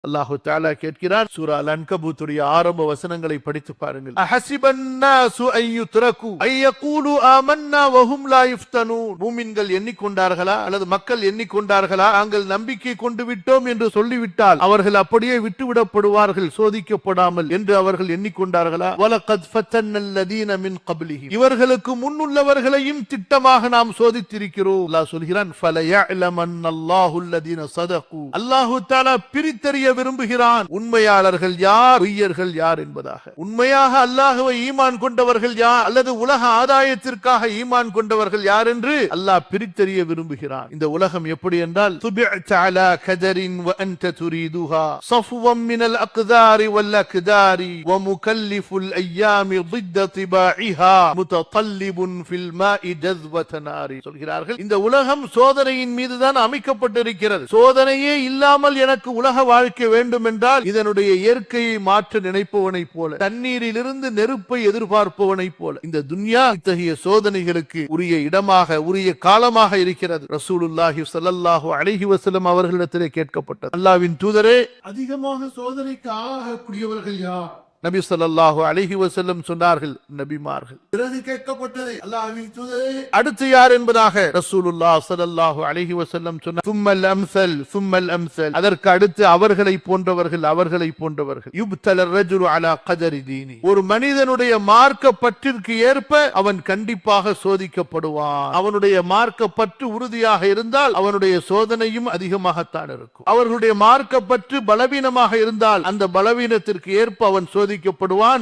அல்லாஹு தஆலா கேட்கிறார், சூரா அல்-அன்கபூத்துடைய ஆரம்ப வசனங்களை படித்து பாருங்கள். அஹஸிபன் நாஸு அய்யுத்ரகு அய்யகூலு ஆமன்னா வஹும் லா யுஃப்தனூன். மூமின்கள் எண்ணிக்கொண்டார்களா அல்லது மக்கள் எண்ணிக்கொண்டார்களா, நாங்கள் நம்பிக்கை கொண்டு விட்டோம் என்று சொல்லிவிட்டால் அவர்கள் அப்படியே விட்டுவிடப்படுவார்கள் சோதிக்கப்படாமல் என்று அவர்கள் எண்ணிக்கொண்டார்களா? வலகத் ஃபத்தன்னல் லதீன மின் கப்லிஹிம். இவர்களுக்கு முன்னுள்ளவர்களையும் திட்டமாக நாம் சோதித்திருக்கிறோம். அல்லாஹ் சொல்கிறான், ஃபலயஅலமன்னல்லாஹு அல்லதீன ஸதகு. அல்லாஹு தஆலா பிரித்தறிய விரும்புகிறான் உண்மையாளர்கள் யார், பொய்யர்கள் யார் என்பதாக. உண்மையாக அல்லாஹ்வை ஈமான் கொண்டவர்கள் யார் அல்லது உலக ஆதாயத்திற்காக ஈமான் கொண்டவர்கள் யார் என்று அல்லாஹ் பிரித்தறிய விரும்புகிறான். இந்த உலகம் எப்படி என்றால், துபிஅத அலா கதரின் வ அன்த துரீதுஹா ஸஃவம் மினல் அக்தாரி வல் அக்தாரி வ முகல்லிஃபுல் அய்யாமி ضد திபாஇஹா முததல்லிபுன் ஃபில் மாஇ ஜஸ்வத நாரி. சொல்கிறார்கள், இந்த உலகம் சோதனையின் மீதுதான் அமைக்கப்பட்டிருக்கிறது. சோதனையே இல்லாமல் எனக்கு உலக வாழ்க்கை வேண்டும் என்றால் இதனுடைய இயற்கையை மாற்ற நினைப்பவனை போல, தண்ணீரிலிருந்து நெருப்பை எதிர்பார்ப்பவனை போல இந்த துன்யா இத்தகைய சோதனைகளுக்கு உரிய இடமாக உரிய காலமாக இருக்கிறது. ரசூலுல்லாஹி ஸல்லல்லாஹு அலைஹி வஸல்லம் அவர்களிடத்திலே கேட்கப்பட்டது, அல்லாஹ்வின் தூதரே, அதிகமாக சோதனைக்கு ஆகக்கூடியவர்கள் யார்? நபி ஸல்லல்லாஹு அலைஹி வஸல்லம் சொன்னார்கள், நபிமார்கள். பிறகு கேட்கப்பட்டது, அல்லாஹ்வின் தூதரே, அடுத்து யார் என்பதாக ரசூலுல்லாஹ் ஸல்லல்லாஹு அலைஹி வஸல்லம் சொன்னார், சும்மல் அம்ஸல் சும்மல் அம்ஸல். அதற்கு அடுத்து அவர்களை போன்றவர்கள் அவர்களை போன்றவர்கள். யுப்தலர் ரஜுலு அலா கதரி தீனி. ஒரு மனிதனுடைய மார்க்க பற்றிற்கு ஏற்ப அவன் கண்டிப்பாக சோதிக்கப்படுவான். அவனுடைய மார்க்க பற்று உறுதியாக இருந்தால் அவனுடைய சோதனையும் அதிகமாகத்தான் இருக்கும். அவர்களுடைய மார்க்க பற்று பலவீனமாக இருந்தால் அந்த பலவீனத்திற்கு ஏற்ப அவன் சோதிக்கப்படுவான்.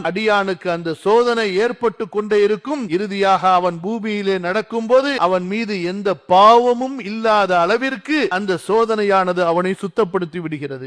அடியானுக்கு அந்த சோதனை ஏற்பட்டு கொண்டே இருக்கும். இறுதியாக அவன் பூமியிலே நடக்கும் போது அவன் மீது எந்த பாவமும் இல்லாத அளவிற்கு அந்த சோதனையானது அவனை சுத்தப்படுத்தி விடுகிறது.